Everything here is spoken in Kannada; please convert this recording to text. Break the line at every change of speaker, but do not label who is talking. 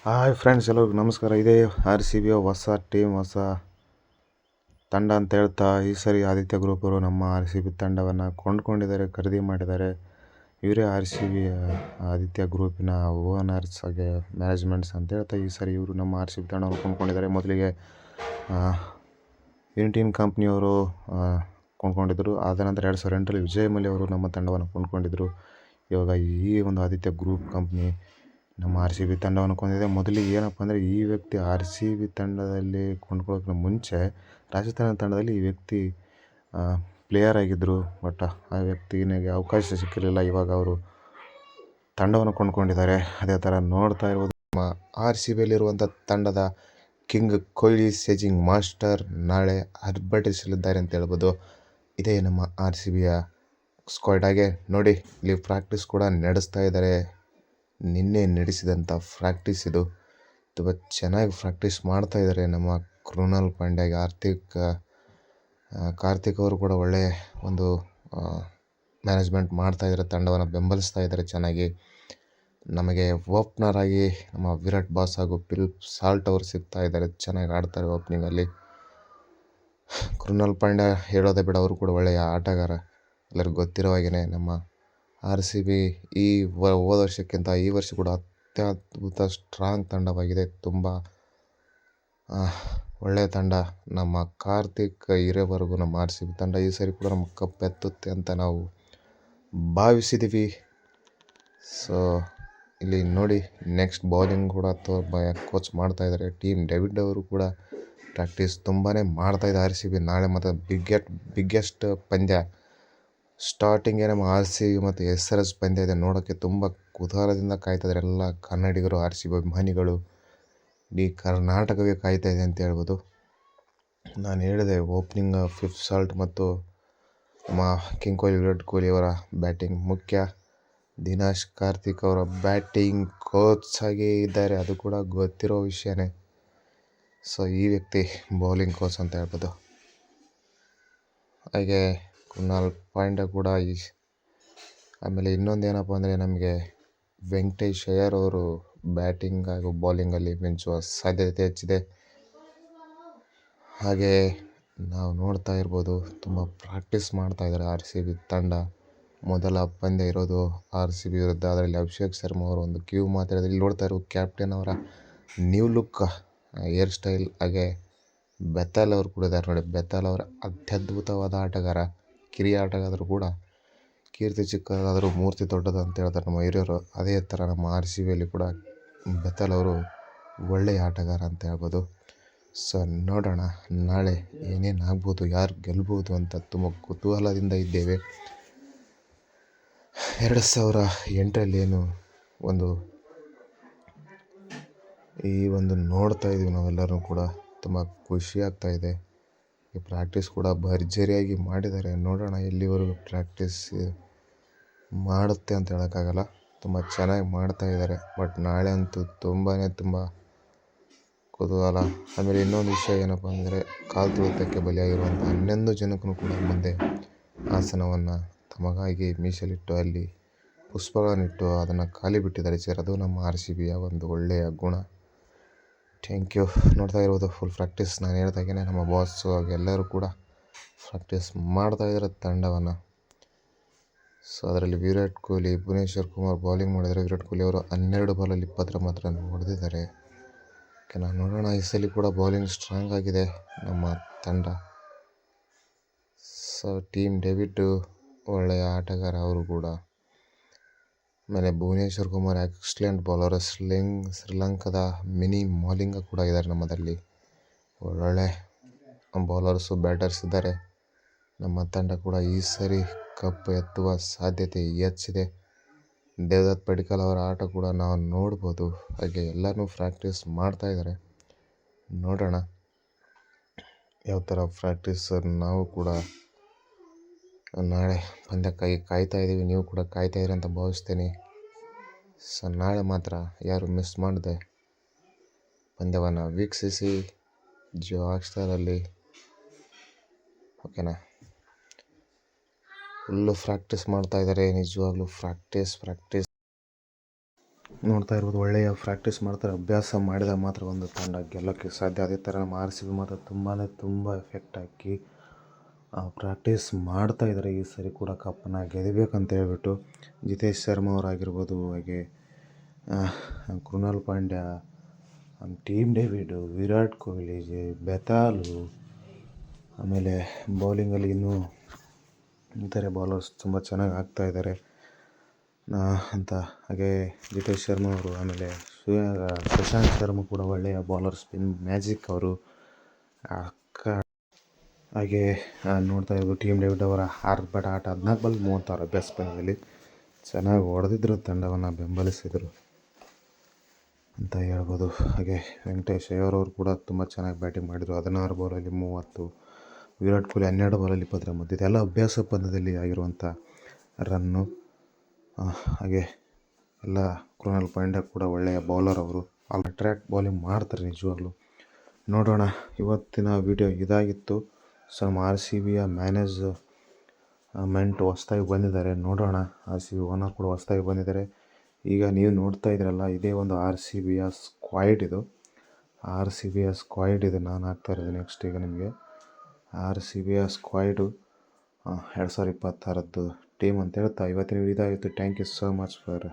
ಹಾಯ್ ಫ್ರೆಂಡ್ಸ್, ಎಲ್ಲರಿಗೂ ನಮಸ್ಕಾರ. ಇದೇ ಆರ್ ಸಿ ಬಿಯ ಹೊಸ ಟೀಮ್, ಹೊಸ ತಂಡ ಅಂತ ಹೇಳ್ತಾ ಈ ಸರಿ ಆದಿತ್ಯ ಗ್ರೂಪ್ ಅವರು ನಮ್ಮ ಆರ್ ಸಿ ಬಿ ತಂಡವನ್ನು ಕೊಂಡ್ಕೊಂಡಿದ್ದಾರೆ, ಖರೀದಿ ಮಾಡಿದ್ದಾರೆ. ಇವರೇ ಆರ್ ಸಿ ಬಿಯ ಆದಿತ್ಯ ಗ್ರೂಪಿನ ಓನರ್ಸ್ ಹಾಗೆ ಮ್ಯಾನೇಜ್ಮೆಂಟ್ಸ್ ಅಂತ ಹೇಳ್ತಾ ಈ ಸರಿ ಇವರು ನಮ್ಮ ಆರ್ ಸಿ ಬಿ ತಂಡವನ್ನು ಕೊಂಡ್ಕೊಂಡಿದ್ದಾರೆ. ಮೊದಲಿಗೆ ಯುನಿಟೀನ್ ಕಂಪ್ನಿಯವರು ಕೊಂಡ್ಕೊಂಡಿದ್ದರು. ಆದ ನಂತರ 2008ರಲ್ಲಿ ವಿಜಯ್ ಮಲ್ಯ ಅವರು ನಮ್ಮ ತಂಡವನ್ನು ಕೊಂಡ್ಕೊಂಡಿದ್ದರು. ಇವಾಗ ಈ ಒಂದು ಆದಿತ್ಯ ಗ್ರೂಪ್ ಕಂಪ್ನಿ ನಮ್ಮ ಆರ್ ಸಿ ಬಿ ತಂಡವನ್ನು ಕೊಂದಿದೆ. ಮೊದಲಿಗೆ ಏನಪ್ಪ ಅಂದರೆ, ಈ ವ್ಯಕ್ತಿ ಆರ್ ಸಿ ಬಿ ತಂಡದಲ್ಲಿ ಕೊಂಡ್ಕೊಳ್ಳೋಕ್ಕಿಂತ ಮುಂಚೆ ರಾಜಸ್ಥಾನ ತಂಡದಲ್ಲಿ ಈ ವ್ಯಕ್ತಿ ಪ್ಲೇಯರ್ ಆಗಿದ್ದರು. ಬಟ್ ಆ ವ್ಯಕ್ತಿಗೆ ಅವಕಾಶ ಸಿಕ್ಕಿರಲಿಲ್ಲ. ಇವಾಗ ಅವರು ತಂಡವನ್ನು ಕೊಂಡ್ಕೊಂಡಿದ್ದಾರೆ. ಅದೇ ಥರ ನೋಡ್ತಾ ಇರ್ಬೋದು, ನಮ್ಮ ಆರ್ ಸಿ ಬಿಯಲ್ಲಿರುವಂಥ ತಂಡದ ಕಿಂಗ್ ಕೊಹ್ಲಿ ಸೇಜಿಂಗ್ ಮಾಸ್ಟರ್ ನಾಳೆ ಆರ್ಭಟಿಸಲಿದ್ದಾರೆ ಅಂತ ಹೇಳ್ಬೋದು. ಇದೇ ನಮ್ಮ ಆರ್ ಸಿ ಬಿಯ ಸ್ಕ್ವಾಡ್. ಹಾಗೆ ನೋಡಿ, ಇಲ್ಲಿ ಪ್ರಾಕ್ಟೀಸ್ ಕೂಡ ನಡೆಸ್ತಾ ಇದ್ದಾರೆ. ನಿನ್ನೆ ನಡೆಸಿದಂಥ ಪ್ರಾಕ್ಟೀಸ್ ಇದು. ತುಂಬ ಚೆನ್ನಾಗಿ ಪ್ರಾಕ್ಟೀಸ್ ಮಾಡ್ತಾ ಇದ್ದಾರೆ ನಮ್ಮ ಕೃಣಾಲ್ ಪಾಂಡ್ಯ, ಕಾರ್ತಿಕ್ ಅವರು ಕೂಡ ಒಳ್ಳೆಯ ಒಂದು ಮ್ಯಾನೇಜ್ಮೆಂಟ್ ಮಾಡ್ತಾ ಇದ್ದಾರೆ, ತಂಡವನ್ನು ಬೆಂಬಲಿಸ್ತಾ ಇದ್ದಾರೆ ಚೆನ್ನಾಗಿ. ನಮಗೆ ಓಪನರ್ ಆಗಿ ನಮ್ಮ ವಿರಾಟ್ ಬಾಸ್ ಹಾಗೂ ಫಿಲಿಪ್ ಸಾಲ್ಟ್ ಅವರು ಸಿಗ್ತಾ ಇದ್ದಾರೆ, ಚೆನ್ನಾಗಿ ಆಡ್ತಾರೆ ಓಪನಿಂಗಲ್ಲಿ. ಕೃಣಾಲ್ ಪಾಂಡ್ಯ ಹೇಳೋದೇ ಬೇಡ, ಅವರು ಕೂಡ ಒಳ್ಳೆಯ ಆಟಗಾರ. ಎಲ್ಲರಿಗೂ ಗೊತ್ತಿರೋ ಹಾಗೆಯೇ ನಮ್ಮ ಆರ್ ಸಿ ಬಿ ಹೋದ ವರ್ಷಕ್ಕಿಂತ ಈ ವರ್ಷ ಕೂಡ ಅತ್ಯದ್ಭುತ ಸ್ಟ್ರಾಂಗ್ ತಂಡವಾಗಿದೆ. ತುಂಬ ಒಳ್ಳೆಯ ತಂಡ. ನಮ್ಮ ಕಾರ್ತಿಕ್ ಇರೋವರೆಗೂ ನಮ್ಮ ಆರ್ ಸಿ ಬಿ ತಂಡ ಈ ಸರಿ ಕೂಡ ನಮ್ಮ ಕಪ್ ಎತ್ತುತ್ತೆ ಅಂತ ನಾವು ಭಾವಿಸಿದ್ದೀವಿ. ಸೊ ಇಲ್ಲಿ ನೋಡಿ, ನೆಕ್ಸ್ಟ್ ಬೌಲಿಂಗ್ ಕೂಡ ಕೋಚ್ ಮಾಡ್ತಾ ಇದ್ದಾರೆ. ಟೀಮ್ ಡೇವಿಡ್ ಅವರು ಕೂಡ ಪ್ರಾಕ್ಟೀಸ್ ತುಂಬಾ ಮಾಡ್ತಾಯಿದ್ದಾರೆ. ಆರ್ ಸಿ ಬಿ ನಾಳೆ ಮತ್ತು ಬಿಗ್ಗೆಸ್ಟ್ ಪಂದ್ಯ ಸ್ಟಾರ್ಟಿಂಗೇ ನಮ್ಮ ಆರ್ ಸಿ ಬಿ ಮತ್ತು ಎಸ್ ಆರ್ ಎಸ್ ಪಂದ್ಯ ಇದೆ. ನೋಡೋಕ್ಕೆ ತುಂಬ ಕುತೂಹಲದಿಂದ ಕಾಯ್ತಾಯಿದ್ದಾರೆ ಎಲ್ಲ ಕನ್ನಡಿಗರು, ಆರ್ ಸಿ ಬಿ ಅಭಿಮಾನಿಗಳು. ಇಡೀ ಕರ್ನಾಟಕವೇ ಕಾಯ್ತಾ ಇದೆ ಅಂತ ಹೇಳ್ಬೋದು. ನಾನು ಹೇಳಿದೆ, ಓಪನಿಂಗ್ ಫಿಲಿಪ್ ಸಾಲ್ಟ್ ಮತ್ತು ನಮ್ಮ ಕಿಂಗ್ ಕೊಹ್ಲಿ, ವಿರಾಟ್ ಕೊಹ್ಲಿ ಅವರ ಬ್ಯಾಟಿಂಗ್ ಮುಖ್ಯ. ದಿನೇಶ್ ಕಾರ್ತಿಕ್ ಅವರ ಬ್ಯಾಟಿಂಗ್ ಕೋಚ್ ಆಗಿ ಇದ್ದಾರೆ, ಅದು ಕೂಡ ಗೊತ್ತಿರೋ ವಿಷಯನೇ. ಸೊ ಈ ವ್ಯಕ್ತಿ ಬೌಲಿಂಗ್ ಕೋಚ್ ಅಂತ ಹೇಳ್ಬೋದು. ಹಾಗೆ ಕೃಣಾಲ್ ಪಾಂಡ್ಯ ಕೂಡ ಆಮೇಲೆ ಇನ್ನೊಂದು ಏನಪ್ಪ ಅಂದರೆ, ನಮಗೆ ವೆಂಕಟೇಶ್ ಅಯ್ಯರ್ ಅವರು ಬ್ಯಾಟಿಂಗ್ ಹಾಗೂ ಬೌಲಿಂಗಲ್ಲಿ ಮಿಂಚುವ ಸಾಧ್ಯತೆ ಹೆಚ್ಚಿದೆ. ಹಾಗೆ ನಾವು ನೋಡ್ತಾ ಇರ್ಬೋದು, ತುಂಬ ಪ್ರಾಕ್ಟೀಸ್ ಮಾಡ್ತಾ ಇದ್ದಾರೆ ಆರ್ ಸಿ ಬಿ ತಂಡ. ಮೊದಲ ಪಂದ್ಯ ಇರೋದು ಆರ್ ಸಿ ಬಿ ವಿರುದ್ಧ. ಅದರಲ್ಲಿ ಅಭಿಷೇಕ್ ಶರ್ಮಾ ಅವರು ಒಂದು ಮಾತಾಡಿದ್ರೆ, ಇಲ್ಲಿ ನೋಡ್ತಾ ಇರೋ ಕ್ಯಾಪ್ಟನ್ ಅವರ ನ್ಯೂ ಲುಕ್ ಹೇರ್ ಸ್ಟೈಲ್. ಹಾಗೆ ಬೆತಾಲ್ ಅವರು ಕೂಡ ಇದ್ದಾರೆ ನೋಡಿ. ಬೆತಾಲ್ ಅವರ ಅತ್ಯದ್ಭುತವಾದ ಆಟಗಾರ, ಕಿರಿಯ ಆಟಗಾರರು ಕೂಡ ಕೀರ್ತಿ ಚಿಕ್ಕದಾದರೂ ಮೂರ್ತಿ ದೊಡ್ಡದು ಅಂತ ಹೇಳ್ತಾರೆ ನಮ್ಮ ಹಿರಿಯರು. ಅದೇ ಥರ ನಮ್ಮ ಆರ್ ಸಿ ಬಿಯಲ್ಲಿ ಕೂಡ ಬೆತಾಲ್ ಅವರು ಒಳ್ಳೆಯ ಆಟಗಾರ ಅಂತ ಹೇಳ್ಬೋದು. ಸೊ ನೋಡೋಣ ನಾಳೆ ಏನೇನು ಆಗ್ಬೋದು, ಯಾರು ಗೆಲ್ಬೋದು ಅಂತ ತುಂಬ ಕುತೂಹಲದಿಂದ ಇದ್ದೇವೆ. 2008ರಲ್ಲಿ ಏನು ಒಂದು ನೋಡ್ತಾ ಇದ್ದೀವಿ ನಾವೆಲ್ಲರೂ ಕೂಡ. ತುಂಬ ಖುಷಿ ಆಗ್ತಾ ಇದೆ. ಈ ಪ್ರಾಕ್ಟೀಸ್ ಕೂಡ ಭರ್ಜರಿಯಾಗಿ ಮಾಡಿದ್ದಾರೆ. ನೋಡೋಣ ಎಲ್ಲಿವರೆಗೂ ಪ್ರಾಕ್ಟೀಸ್ ಮಾಡುತ್ತೆ ಅಂತ ಹೇಳೋಕ್ಕಾಗಲ್ಲ. ತುಂಬ ಚೆನ್ನಾಗಿ ಮಾಡ್ತಾ ಇದ್ದಾರೆ. ಬಟ್ ನಾಳೆ ಅಂತೂ ತುಂಬ ಕುತೂಹಲ. ಆಮೇಲೆ ಇನ್ನೊಂದು ವಿಷಯ ಏನಪ್ಪ ಅಂದರೆ, ಕಾಲು ತುಳಿತಕ್ಕೆ ಬಲಿಯಾಗಿರುವಂಥ 11 ಜನಕ್ಕೂ ಕೂಡ ಮುಂದೆ ಆಸನವನ್ನು ತಮಗಾಗಿ ಮೀಸಲಿಟ್ಟು ಅಲ್ಲಿ ಪುಷ್ಪಗಳನ್ನಿಟ್ಟು ಅದನ್ನು ಖಾಲಿ ಬಿಟ್ಟಿದ್ದಾರೆ ಚೇರ್. ಅದು ನಮ್ಮ ಆರ್ ಸಿ ಬಿಯ ಒಂದು ಒಳ್ಳೆಯ ಗುಣ. Thank you. ನೋಡ್ತಾ ಇರ್ಬೋದು ಫುಲ್ ಪ್ರಾಕ್ಟೀಸ್. ನಾನು ಹೇಳ್ದಾಗೇ ನಮ್ಮ ಬಾಸು ಎಲ್ಲರೂ ಕೂಡ ಪ್ರಾಕ್ಟೀಸ್ ಮಾಡ್ತಾಯಿದ್ದಾರೆ ತಂಡವನ್ನು. ಸೊ ಅದರಲ್ಲಿ ವಿರಾಟ್ ಕೊಹ್ಲಿ, ಭುವನೇಶ್ವರ್ ಕುಮಾರ್ ಬೌಲಿಂಗ್ ಮಾಡಿದರೆ, ವಿರಾಟ್ ಕೊಹ್ಲಿ ಅವರು 12 ಬಾಲಲ್ಲಿ 20 ರನ್ ಹೊಡೆದಿದ್ದಾರೆ. ನಾವು ನೋಡೋಣ, ಈ ಸಲ ಕೂಡ ಬೌಲಿಂಗ್ ಸ್ಟ್ರಾಂಗ್ ಆಗಿದೆ ನಮ್ಮ ತಂಡ. ಸೊ ಟೀಮ್ ಡೇವಿಡ್ ಒಳ್ಳೆಯ ಆಟಗಾರ ಅವರು ಕೂಡ. ಆಮೇಲೆ ಭುವನೇಶ್ವರ್ ಕುಮಾರ್ ಎಕ್ಸಲೆಂಟ್ ಬೌಲರ್. ಶ್ರೀಲಂಕಾದ ಮಿನಿ ಮಾಲಿಂಗ ಕೂಡ ಇದ್ದಾರೆ ನಮ್ಮದಲ್ಲಿ. ಒಳ್ಳೊಳ್ಳೆ ಬೌಲರ್ಸು, ಬ್ಯಾಟರ್ಸ್ ಇದ್ದಾರೆ. ನಮ್ಮ ತಂಡ ಕೂಡ ಈ ಸರಿ ಕಪ್ ಎತ್ತುವ ಸಾಧ್ಯತೆ ಹೆಚ್ಚಿದೆ. ದೇವದತ್ ಪಡಿಕ್ಕಲ್ ಅವರ ಆಟ ಕೂಡ ನಾವು ನೋಡ್ಬೋದು. ಹಾಗೆ ಎಲ್ಲನೂ ಪ್ರಾಕ್ಟೀಸ್ ಮಾಡ್ತಾ ಇದ್ದಾರೆ. ನೋಡೋಣ ಯಾವ ಥರ ಪ್ರಾಕ್ಟೀಸ್. ನಾವು ಕೂಡ ನಾಳೆ ಪಂದ್ಯಕ್ಕಾಗಿ ಕಾಯ್ತಾ ಇದ್ದೀವಿ. ನೀವು ಕೂಡ ಕಾಯ್ತಾ ಇದ್ದೀರಿ ಅಂತ ಭಾವಿಸ್ತೀನಿ. ಸೊ ನಾಳೆ ಮಾತ್ರ ಯಾರು ಮಿಸ್ ಮಾಡದೆ ಪಂದ್ಯವನ್ನು ವೀಕ್ಷಿಸಿ ಜಿಯೋ ಹಾಟ್ಸ್ಟಾರಲ್ಲಿ. ಓಕೆನಾ? ಫುಲ್ಲು ಪ್ರಾಕ್ಟೀಸ್ ಮಾಡ್ತಾ ಇದ್ದಾರೆ. ನಿಜವಾಗ್ಲೂ ಪ್ರಾಕ್ಟೀಸ್. ನೋಡ್ತಾ ಇರ್ಬೋದು, ಒಳ್ಳೆಯ ಪ್ರಾಕ್ಟೀಸ್ ಮಾಡ್ತಾರೆ. ಅಭ್ಯಾಸ ಮಾಡಿದಾಗ ಮಾತ್ರ ಒಂದು ತಂಡ ಗೆಲ್ಲೋಕ್ಕೆ ಸಾಧ್ಯ. ಅದೇ ಥರ ನಮ್ಮ ಆರ್ ಸಿ ಬಿ ಮಾತ್ರ ತುಂಬ ಎಫೆಕ್ಟ್ ಹಾಕಿ ಪ್ರಾಕ್ಟೀಸ್ ಮಾಡ್ತಾ ಇದ್ದಾರೆ. ಈ ಸರಿ ಕೂಡ ಕಪ್ಪನ್ನ ಗೆಲ್ಲಬೇಕಂತ ಹೇಳ್ಬಿಟ್ಟು ಜಿತೇಶ್ ಶರ್ಮಾ ಅವರಾಗಿರ್ಬೋದು, ಹಾಗೆ ಕೃಣಾಲ್ ಪಾಂಡ್ಯ, ಟೀಮ್ ಡೇವಿಡ್, ವಿರಾಟ್ ಕೊಹ್ಲಿ, ಬೆತಾಲು, ಆಮೇಲೆ ಬೌಲಿಂಗಲ್ಲಿ ಇನ್ನೂ ಇತರೆ ಬೌಲರ್ಸ್ ತುಂಬ ಚೆನ್ನಾಗಿ ಆಗ್ತಾಯಿದ್ದಾರೆ ಅಂತ. ಹಾಗೆ ಜಿತೇಶ್ ಶರ್ಮಾ ಅವರು, ಆಮೇಲೆ ಪ್ರಶಾಂತ್ ಶರ್ಮಾ ಕೂಡ ಒಳ್ಳೆಯ ಬೌಲರ್, ಸ್ಪಿನ್ ಮ್ಯಾಜಿಕ್ ಅವರು. ಹಾಗೆ ನೋಡ್ತಾ ಇರ್ಬೋದು, ಟೀಮ್ ಡೇವಿಡ್ ಅವರ ಆಟ 14 ಬಾಲ್ 36 ಅಭ್ಯಾಸ ಪಂದ್ಯದಲ್ಲಿ ಚೆನ್ನಾಗಿ ಹೊಡೆದಿದ್ರು, ತಂಡವನ್ನು ಬೆಂಬಲಿಸಿದರು ಅಂತ ಹೇಳ್ಬೋದು. ಹಾಗೆ ವೆಂಕಟೇಶ್ ಅಯ್ಯರ್ ಅವರು ಕೂಡ ತುಂಬ ಚೆನ್ನಾಗಿ ಬ್ಯಾಟಿಂಗ್ ಮಾಡಿದರು. 16 ಬಾಲಲ್ಲಿ 30, ವಿರಾಟ್ ಕೊಹ್ಲಿ 12 ಬಾಲಲ್ಲಿ 29. ಇದೆಲ್ಲ ಅಭ್ಯಾಸ ಪಂದ್ಯದಲ್ಲಿ ಆಗಿರುವಂಥ ರನ್ನು. ಹಾಗೆ ಎಲ್ಲ ಕೃಣಾಲ್ ಪಾಂಡ್ಯ ಕೂಡ ಒಳ್ಳೆಯ ಬೌಲರ್ ಅವರು. ಟ್ರ್ಯಾಕ್ ಬೌಲಿಂಗ್ ಮಾಡ್ತಾರೆ ನಿಜವಾಗ್ಲೂ. ನೋಡೋಣ. ಇವತ್ತಿನ ವಿಡಿಯೋ ಇದಾಗಿತ್ತು. ಸೊ ನಮ್ಮ ಆರ್ ಸಿ ಬಿಯ ಮ್ಯಾನೇಜ್ಮೆಂಟ್ ಹೊಸ್ದಾಗಿ ಬಂದಿದ್ದಾರೆ. ನೋಡೋಣ. ಆರ್ ಸಿ ಬಿ ಓನರ್ ಕೂಡ ಹೊಸ್ದಾಗಿ ಬಂದಿದ್ದಾರೆ. ಈಗ ನೀವು ನೋಡ್ತಾ ಇದ್ದೀರಲ್ಲ, ಇದೇ ಒಂದು ಆರ್ ಸಿ ಬಿಯ ಸ್ಕ್ವಾಡ್ ಇದು. ಆರ್ ಸಿ ಬಿಯ ಸ್ಕ್ವಾಡ್ ಇದು ನಾನು ಹಾಕ್ತಾ ಇರೋದು ನೆಕ್ಸ್ಟ್. ಈಗ ನಿಮಗೆ ಆರ್ ಸಿ ಬಿಯ ಸ್ಕ್ವಾಡು 2026 ಟೀಮ್ ಅಂತ ಹೇಳ್ತಾ ಇವತ್ತಿನ ಇದಾಗಿತ್ತು. Thank you so much for